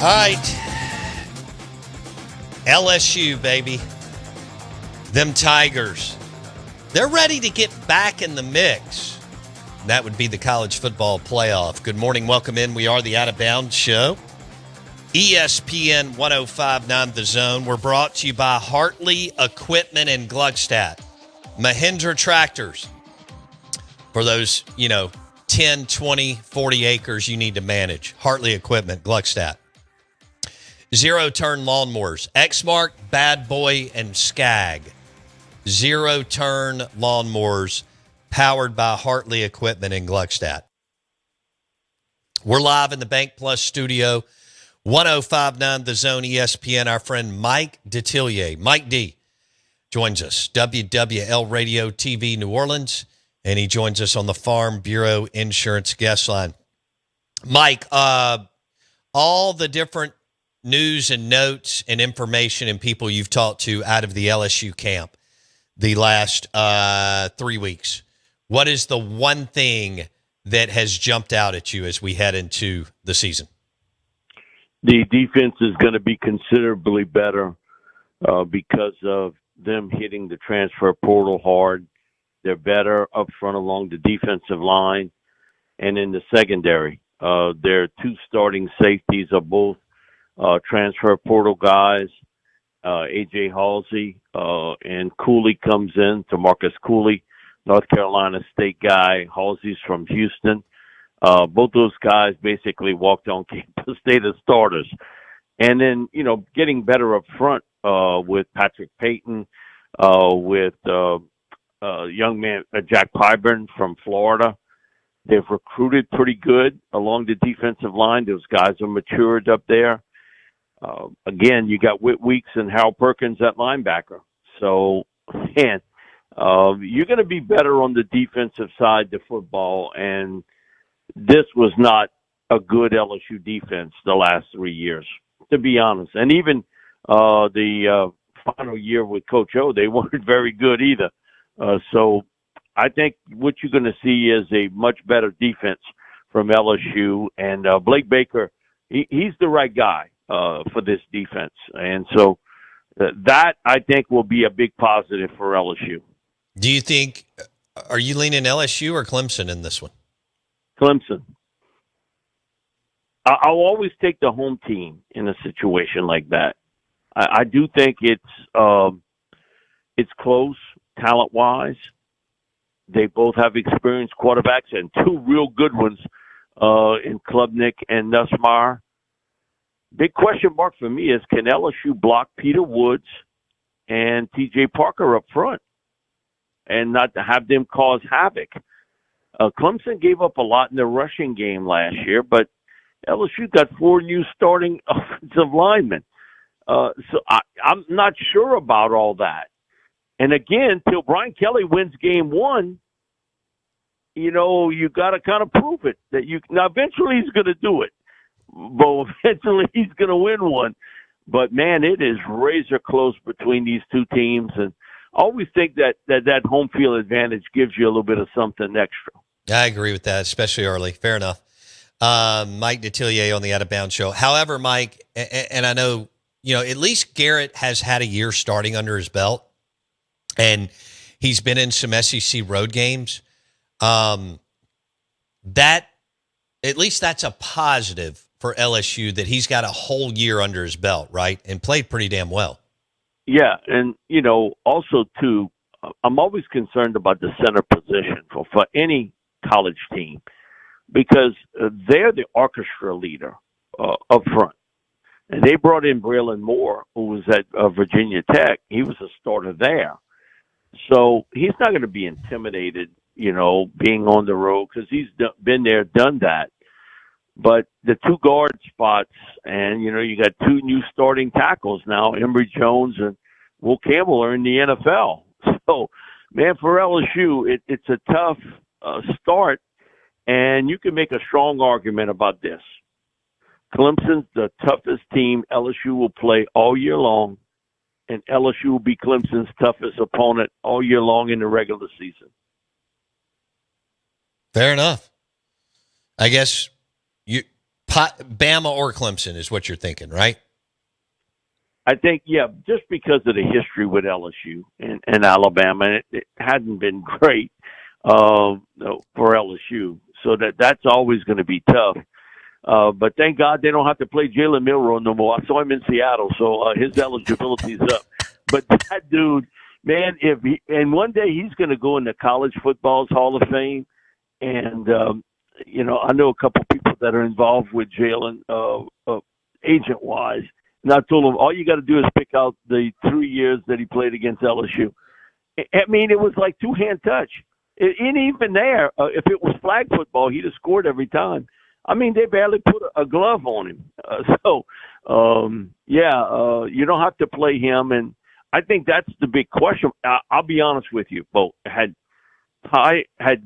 All right. LSU, baby. Them Tigers. They're ready to get back in the mix. That would be the college football playoff. Good morning. Welcome in. We are the Out of Bounds Show. ESPN 105.9 The Zone. We're brought to you by Hartley Equipment in Gluckstadt. Mahindra Tractors. For those, 10, 20, 40 acres you need to manage. Hartley Equipment, Gluckstadt. Zero-turn lawnmowers. Exmark, Bad Boy, and Skag. Zero-turn lawnmowers powered by Hartley Equipment in Gluckstadt. We're live in the Bank Plus studio. 105.9 The Zone ESPN. Our friend Mike Detillier, Mike D, joins us. WWL Radio TV New Orleans. And he joins us on the Farm Bureau Insurance guest line. Mike, all the different news and notes and information and people you've talked to out of the LSU camp the last 3 weeks, what is the one thing that has jumped out at you as we head into the season? The defense is going to be considerably better because of them hitting the transfer portal hard. They're better up front along the defensive line and in the secondary. Their two starting safeties are both transfer portal guys. A.J. Halsey and Cooley comes in, to Marcus Cooley, North Carolina State guy. Halsey's from Houston. Both those guys basically walked on campus, stayed as starters. And then, getting better up front with Patrick Payton, with young man Jack Pyburn from Florida. They've recruited pretty good along the defensive line. Those guys are matured up there. Again, you got Whit Weeks and Hal Perkins at linebacker. So, man, you're going to be better on the defensive side of football. And this was not a good LSU defense the last 3 years, to be honest. And even the final year with Coach O, they weren't very good either. So I think what you're going to see is a much better defense from LSU. And Blake Baker, he's the right guy for this defense. And so that, I think, will be a big positive for LSU. Do you think, are you leaning LSU or Clemson in this one? Clemson. I'll always take the home team in a situation like that. I do think it's close talent-wise. They both have experienced quarterbacks and two real good ones in Klubnik and Nussmeier. Big question mark for me is, can LSU block Peter Woods and T.J. Parker up front and not to have them cause havoc? Clemson gave up a lot in the rushing game last year, but LSU got 4 new starting offensive linemen. So I'm not sure about all that. And again, till Brian Kelly wins game 1, you got to kind of prove it that now eventually he's going to do it, but eventually he's going to win one. But man, it is razor close between these two teams, and I always think that home field advantage gives you a little bit of something extra. I agree with that, especially early. Fair enough. Mike Detillier on the Out of Bounds Show. However, Mike, and I know, at least Garrett has had a year starting under his belt, and he's been in some SEC road games. At least that's a positive for LSU that he's got a whole year under his belt, right? And played pretty damn well. Yeah, and, also, too, I'm always concerned about the center position for any college team because they're the orchestra leader up front. And they brought in Braylon Moore, who was at Virginia Tech. He was a starter there. So he's not going to be intimidated, being on the road because he's been there, done that. But the two guard spots, and, you got 2 new starting tackles now, Emory Jones and Will Campbell are in the NFL. So, man, for LSU, it's a tough start, and you can make a strong argument about this. Clemson's the toughest team LSU will play all year long, and LSU will be Clemson's toughest opponent all year long in the regular season. Fair enough. I guess Bama or Clemson is what you're thinking, right? I think, yeah, just because of the history with LSU and Alabama, and it hadn't been great for LSU. So that's always going to be tough. But thank God they don't have to play Jalen Milroe no more. I saw him in Seattle, so his eligibility's up. But that dude, man, and one day he's going to go into College Football's Hall of Fame. And, I know a couple people that are involved with Jalen agent-wise. And I told him, all you got to do is pick out the 3 years that he played against LSU. I mean, it was like two-hand touch. And even there, if it was flag football, he'd have scored every time. I mean, they barely put a glove on him. You don't have to play him. And I think that's the big question. I'll be honest with you, Bo. Had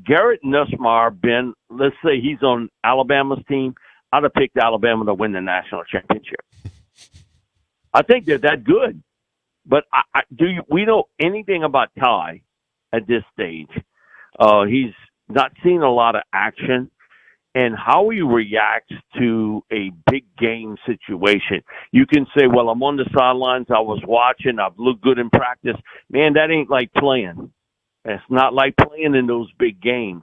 Garrett Nussmeier been, let's say he's on Alabama's team, I'd have picked Alabama to win the national championship. I think they're that good. But we know anything about Ty at this stage? He's not seen a lot of action. And how he reacts to a big game situation. You can say, well, I'm on the sidelines, I was watching, I've looked good in practice. Man, that ain't like playing. It's not like playing in those big games.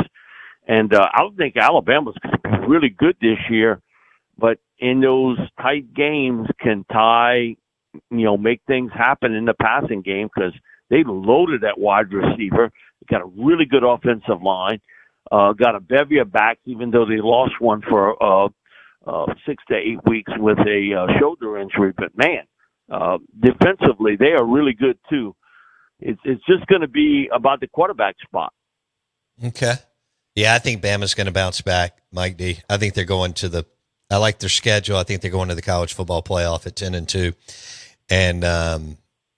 And I think Alabama's going to be really good this year. But in those tight games, can Ty, make things happen in the passing game because they loaded that wide receiver. They got a really good offensive line. Got a bevy of backs, even though they lost one for 6 to 8 weeks with a shoulder injury. But, man, defensively, they are really good, too. It's just going to be about the quarterback spot. Okay. Yeah, I think Bama's going to bounce back, Mike D. I think they're going to I like their schedule. I think they're going to the college football playoff at 10-2. And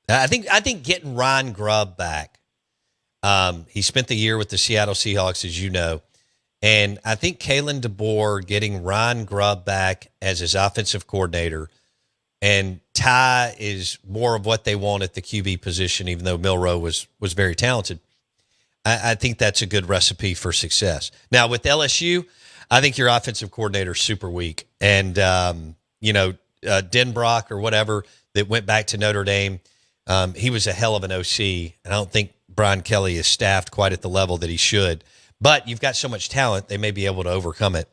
I think getting Ron Grubb back, he spent the year with the Seattle Seahawks, as you know. And I think Kalen DeBoer getting Ron Grubb back as his offensive coordinator, and Ty is more of what they want at the QB position, even though Milroe was very talented. I think that's a good recipe for success. Now, with LSU, I think your offensive coordinator is super weak. And, Denbrock or whatever that went back to Notre Dame, he was a hell of an OC. And I don't think Brian Kelly is staffed quite at the level that he should. But you've got so much talent, they may be able to overcome it.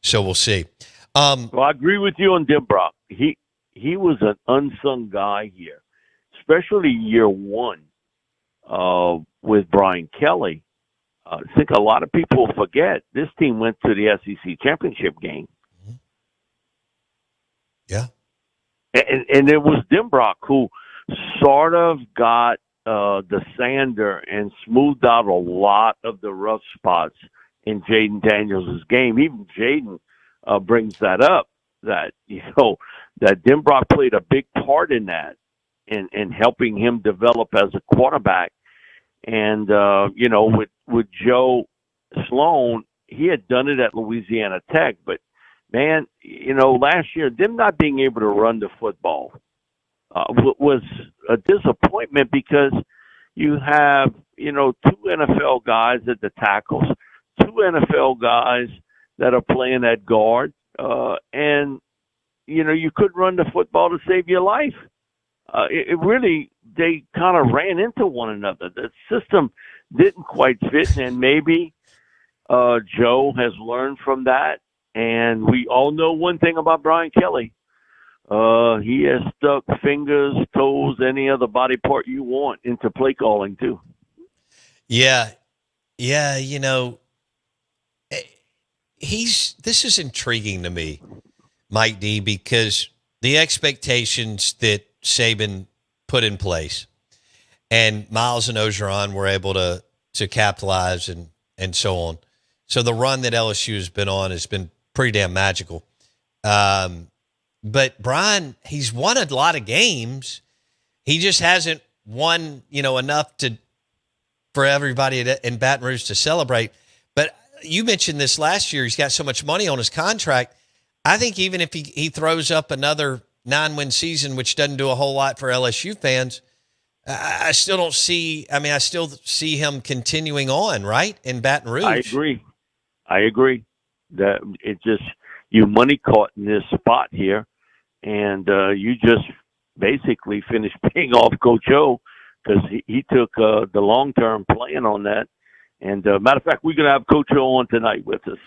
So we'll see. Well, I agree with you on Denbrock. He was an unsung guy here, especially year one with Brian Kelly. I think a lot of people forget this team went to the SEC championship game. Yeah. And it was Denbrock who sort of got the sander and smoothed out a lot of the rough spots in Jaden Daniels' game. Even Jaden brings that up, that Denbrock played a big part in that, in helping him develop as a quarterback. And, with Joe Sloan, he had done it at Louisiana Tech. But, man, last year, them not being able to run the football was a disappointment because you have, two NFL guys at the tackles, two NFL guys that are playing at guard, and, you couldn't run the football to save your life. They kind of ran into one another. The system didn't quite fit, and maybe Joe has learned from that. And we all know one thing about Brian Kelly. He has stuck fingers, toes, any other body part you want into play calling, too. Yeah. Yeah, this is intriguing to me, Mike D, because the expectations that Saban put in place and Miles and Orgeron were able to capitalize and so on. So the run that LSU has been on has been pretty damn magical. But Brian, he's won a lot of games. He just hasn't won, enough for everybody in Baton Rouge to celebrate. But you mentioned this last year. He's got so much money on his contract. I think even if he throws up another 9-win season, which doesn't do a whole lot for LSU fans, I still don't see. I still see him continuing on, right, in Baton Rouge. I agree. That it just you money caught in this spot here, and you just basically finished paying off Coach O because he took the long-term plan on that. And matter of fact, we're going to have Coach O on tonight with us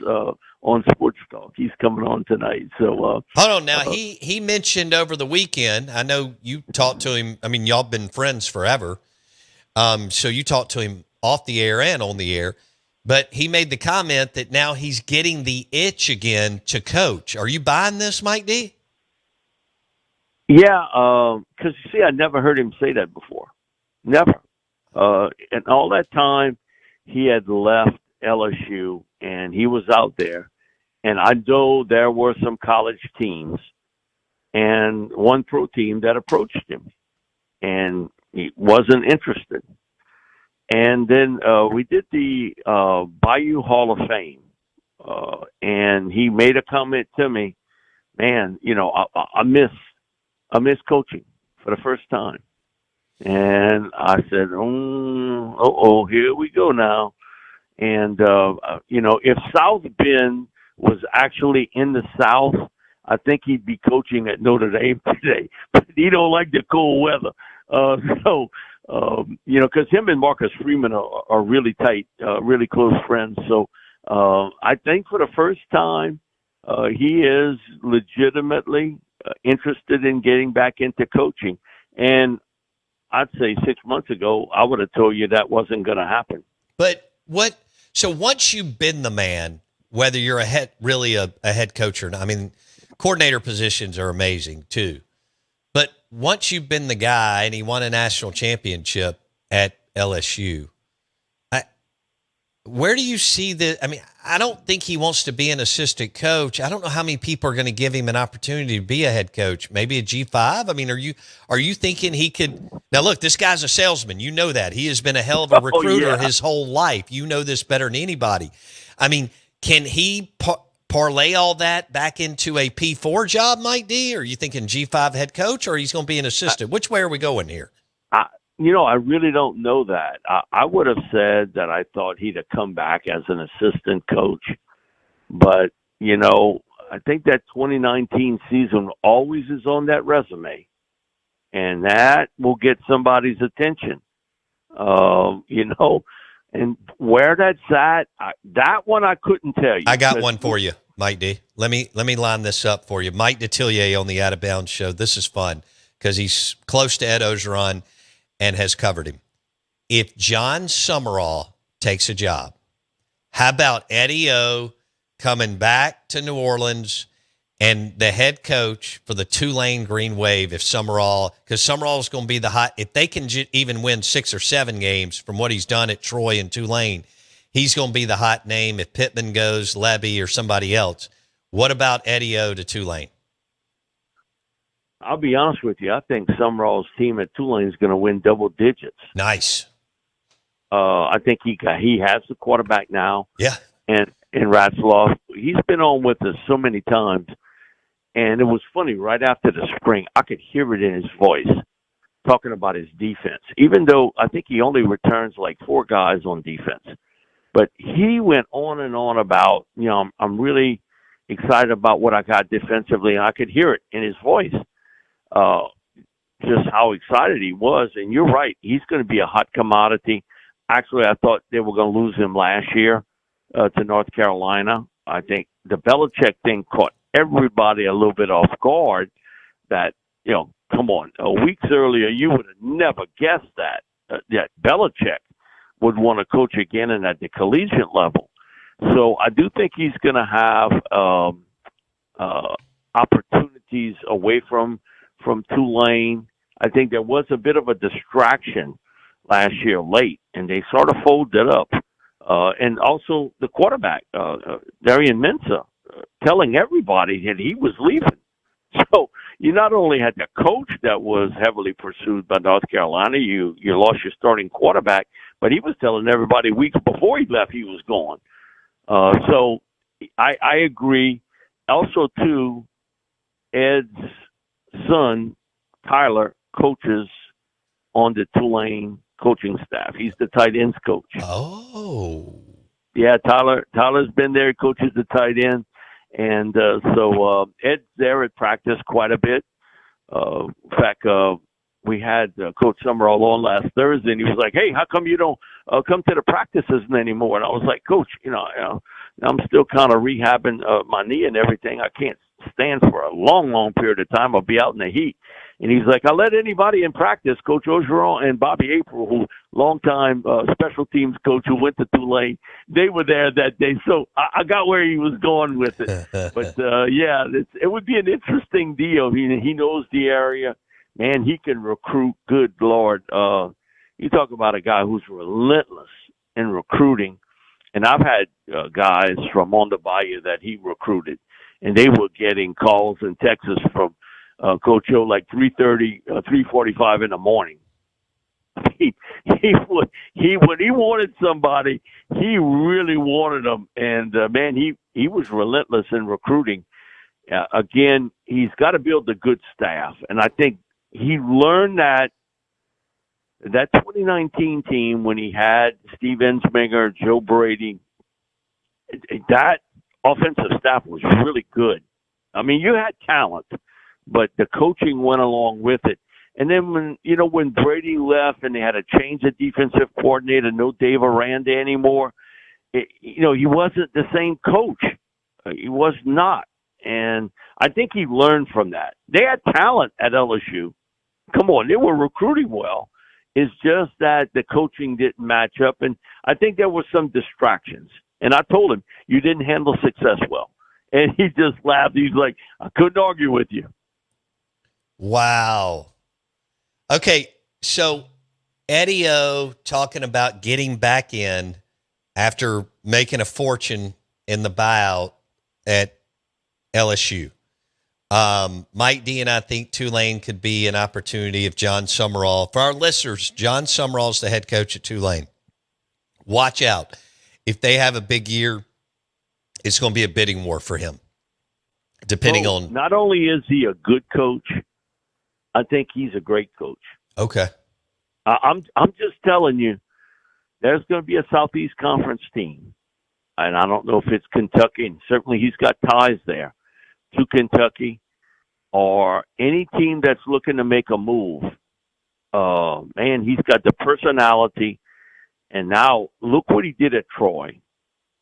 on Sports Talk. He's coming on tonight. So hold on now. He mentioned over the weekend. I know you talked to him. I mean, y'all been friends forever. So you talked to him off the air and on the air. But he made the comment that now he's getting the itch again to coach. Are you buying this, Mike D? Yeah, because you see, I never heard him say that before. Never. And all that time, he had left LSU, and he was out there. And I know there were some college teams and one pro team that approached him, and he wasn't interested. And then we did the Bayou Hall of Fame, and he made a comment to me, man, I miss coaching for the first time. And I said, here we go now. And, if South Bend was actually in the South, I think he'd be coaching at Notre Dame today. But he don't like the cold weather. Because him and Marcus Freeman are really tight, really close friends. So I think for the first time, he is legitimately interested in getting back into coaching. And I'd say 6 months ago, I would have told you that wasn't going to happen. But so once you've been the man, whether you're a head coach or not, I mean, coordinator positions are amazing too. But once you've been the guy and he won a national championship at LSU, where do you see the? I mean, I don't think he wants to be an assistant coach. I don't know how many people are going to give him an opportunity to be a head coach. Maybe a G5. I mean, are you thinking he could? Now, look, this guy's a salesman. You know that. He has been a hell of a recruiter his whole life. You know this better than anybody. I mean, can he parlay all that back into a P4 job, Mike D? Or are you thinking G5 head coach, or he's going to be an assistant? Which way are we going here? I really don't know that. I would have said that I thought he'd have come back as an assistant coach. But, I think that 2019 season always is on that resume. And that will get somebody's attention. And where that's at, that one I couldn't tell you. I got one for you, Mike D. Let me line this up for you. Mike Detillier on the Out of Bounds show. This is fun because he's close to Ed Orgeron and has covered him. If Jon Sumrall takes a job, how about Eddie O coming back to New Orleans and the head coach for the Tulane Green Wave? If Sumrall, because Sumrall is going to be the hot, if they can even win 6 or 7 games from what he's done at Troy and Tulane, he's going to be the hot name. If Pittman goes, Levy or somebody else. What about Eddie O to Tulane? I'll be honest with you. I think Sumrall's team at Tulane is going to win double digits. Nice. I think he has the quarterback now. Yeah. And Ratzloff, he's been on with us so many times. And it was funny, right after the spring, I could hear it in his voice talking about his defense, even though I think he only returns like 4 guys on defense. But he went on and on about, I'm really excited about what I got defensively. And I could hear it in his voice. Just how excited he was. And you're right. He's going to be a hot commodity. Actually, I thought they were going to lose him last year to North Carolina. I think the Belichick thing caught everybody a little bit off guard that, come on, weeks earlier, you would have never guessed that Belichick would want to coach again and at the collegiate level. So I do think he's going to have opportunities away from Tulane. I think there was a bit of a distraction last year late, and they sort of folded up. And also the quarterback, Darian Mensah, telling everybody that he was leaving. So you not only had the coach that was heavily pursued by North Carolina, you lost your starting quarterback, but he was telling everybody weeks before he left he was gone. So I agree. Also, too, Ed's son, Tyler, coaches on the Tulane coaching staff. He's the tight ends coach. Oh. Yeah, Tyler's been there, coaches the tight end. And so Ed's there at practice quite a bit. In fact, we had Coach Sumrall on last Thursday, and he was like, "Hey, how come you don't come to the practices anymore?" And I was like, "Coach, I'm still kind of rehabbing my knee and everything. I can't stand for a long, long period of time. I'll be out in the heat." And he's like, "I let anybody in practice." Coach Orgeron and Bobby April, who longtime special teams coach who went to Tulane, they were there that day. So I got where he was going with it. But yeah, it would be an interesting deal. He knows the area. Man, he can recruit. Good Lord. You talk about a guy who's relentless in recruiting. And I've had guys from on the Bayou that he recruited, and they were getting calls in Texas from Coach O like 3:30, 3:45 in the morning. He when he wanted somebody, he really wanted them, and man, he was relentless in recruiting. Again, he's got to build a good staff, and I think he learned that 2019 team when he had Steve Ensminger, Joe Brady, that offensive staff was really good. I mean, you had talent, but the coaching went along with it. And then when Brady left and they had to change the defensive coordinator, no Dave Aranda anymore, he wasn't the same coach. He was not. And I think he learned from that. They had talent at LSU. Come on, they were recruiting well. It's just that the coaching didn't match up. And I think there were some distractions. And I told him, you didn't handle success well. And he just laughed. He's like, I couldn't argue with you. Wow. Okay, so Eddie O talking about getting back in after making a fortune in the buyout at LSU. Mike D and I think Tulane could be an opportunity if Jon Sumrall. For our listeners, Jon Sumrall's the head coach at Tulane. Watch out. If they have a big year, it's going to be a bidding war for him, depending on. Not only is he a good coach, I think he's a great coach. Okay. I'm just telling you, there's going to be a Southeast Conference team, and I don't know if it's Kentucky, and certainly he's got ties there to Kentucky, or any team that's looking to make a move. Man, he's got the personality, and now look what he did at Troy,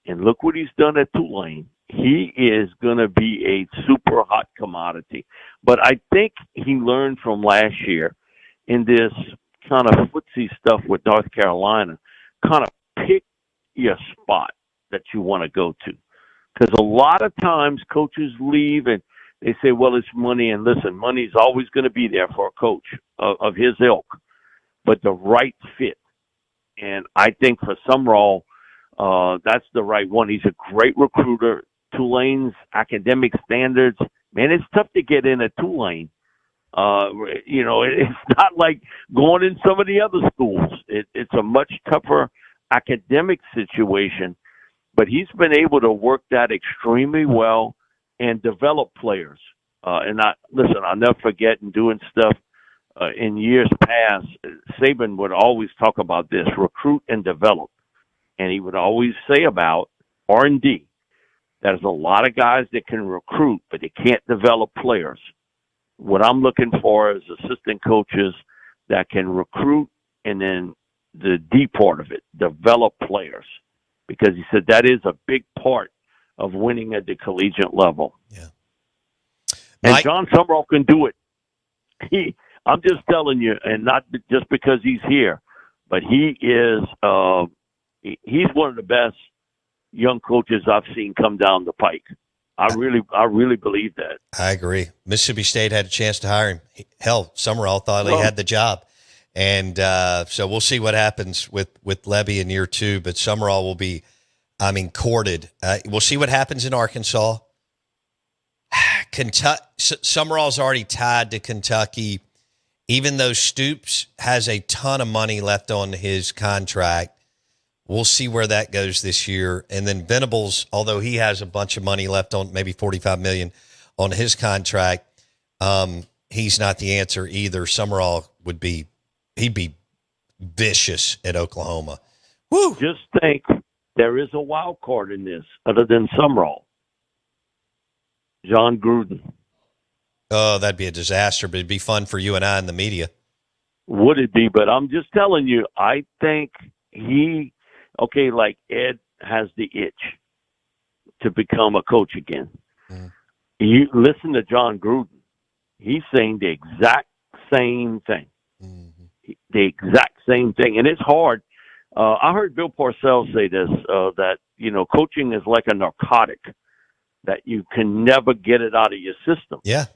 and look what he's done at Tulane. He is going to be a super hot commodity. But I think he learned from last year in this kind of footsie stuff with North Carolina, kind of pick your spot that you want to go to. Because a lot of times coaches leave and they say, well, it's money. And listen, money's always going to be there for a coach of his ilk, but the right fit. And I think for Sumrall, that's the right one. He's a great recruiter. Tulane's academic standards, man, it's tough to get in at Tulane. It's not like going in some of the other schools. It's a much tougher academic situation, but he's been able to work that extremely well and develop players. I'll never forget in doing stuff in years past, Saban would always talk about this, recruit and develop. And he would always say about R&D. There's a lot of guys that can recruit, but they can't develop players. What I'm looking for is assistant coaches that can recruit and then the D part of it, develop players. Because he said that is a big part of winning at the collegiate level. Yeah. And Jon Sumrall can do it. I'm just telling you, and not just because he's here, but he is he's one of the best young coaches I've seen come down the pike. I really believe that. I agree. Mississippi State had a chance to hire him. Hell, Sumrall thought he had the job. And so we'll see what happens with Levy in year two. But Sumrall will be, courted. We'll see what happens in Arkansas. Sumrall's already tied to Kentucky. Even though Stoops has a ton of money left on his contract, we'll see where that goes this year. And then Venables, although he has a bunch of money left on, maybe $45 million on his contract, he's not the answer either. Sumrall he'd be vicious at Oklahoma. Woo! Just think, there is a wild card in this other than Sumrall. John Gruden. Oh, that'd be a disaster, but it'd be fun for you and I in the media. Would it be? But I'm just telling you, I think like Ed has the itch to become a coach again. Mm. You listen to John Gruden. He's saying the exact same thing. Mm-hmm. The exact same thing. And it's hard. I heard Bill Parcells say this, that, coaching is like a narcotic, that you can never get it out of your system. Yeah.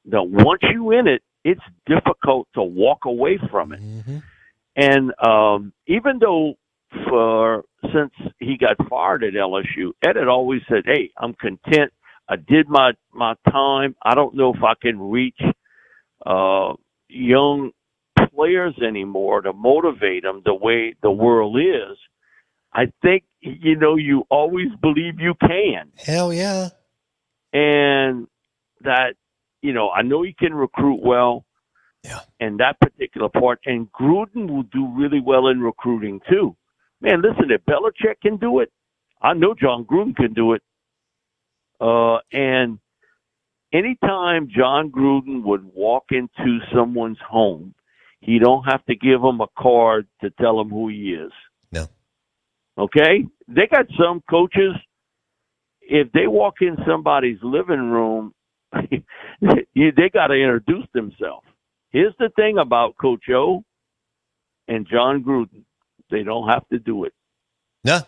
Now, once you're in it, it's difficult to walk away from it. Mm-hmm. And even though since he got fired at LSU, Ed had always said, hey, I'm content. I did my time. I don't know if I can reach young players anymore to motivate them the way the world is. I think, you always believe you can. Hell yeah. And that, I know he can recruit well. Yeah. And that particular part. And Gruden will do really well in recruiting too. Man, listen, if Belichick can do it, I know John Gruden can do it. And anytime John Gruden would walk into someone's home, he don't have to give them a card to tell them who he is. No. Okay? They got some coaches, if they walk in somebody's living room, they got to introduce themselves. Here's the thing about Coach O and John Gruden. They don't have to do it. No.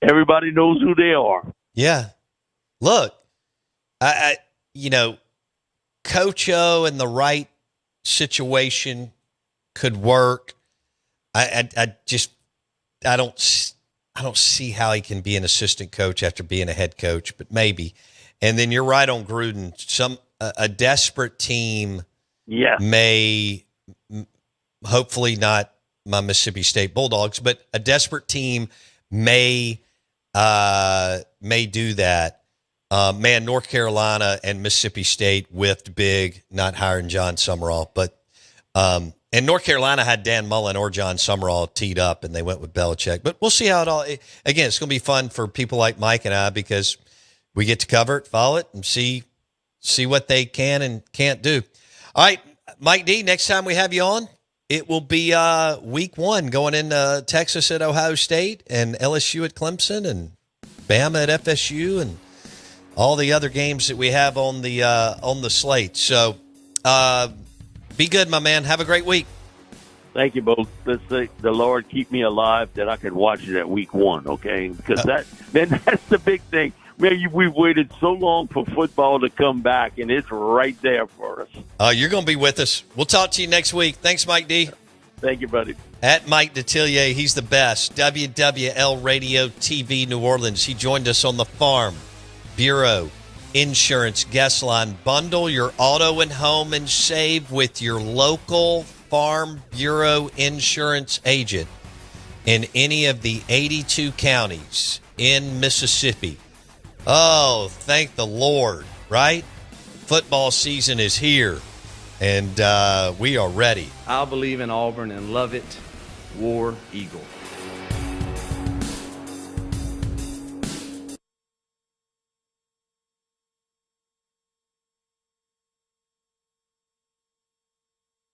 Everybody knows who they are. Yeah. Look, I Coach O in the right situation could work. I don't see how he can be an assistant coach after being a head coach, but maybe. And then you're right on Gruden. A desperate team may, hopefully not my Mississippi State Bulldogs, but a desperate team may do that. Man, North Carolina and Mississippi State whiffed big, not hiring Jon Sumrall, but and North Carolina had Dan Mullen or Jon Sumrall teed up, and they went with Belichick. But we'll see how it all. Again, it's going to be fun for people like Mike and I because we get to cover it, follow it, and see what they can and can't do. All right, Mike D. Next time we have you on, it will be week 1 going into Texas at Ohio State and LSU at Clemson and Bama at FSU and all the other games that we have on the slate. So be good, my man. Have a great week. Thank you both. Let's say the Lord keep me alive that I can watch it at week 1, okay? Because that's the big thing. Man, we've waited so long for football to come back, and it's right there for us. You're going to be with us. We'll talk to you next week. Thanks, Mike D. Thank you, buddy. At Mike Detillier, he's the best. WWL Radio TV New Orleans. He joined us on the Farm Bureau Insurance Guest Line. Bundle your auto and home and save with your local Farm Bureau Insurance agent in any of the 82 counties in Mississippi. Oh, thank the Lord, right? Football season is here, and we are ready. I'll believe in Auburn and love it. War Eagle.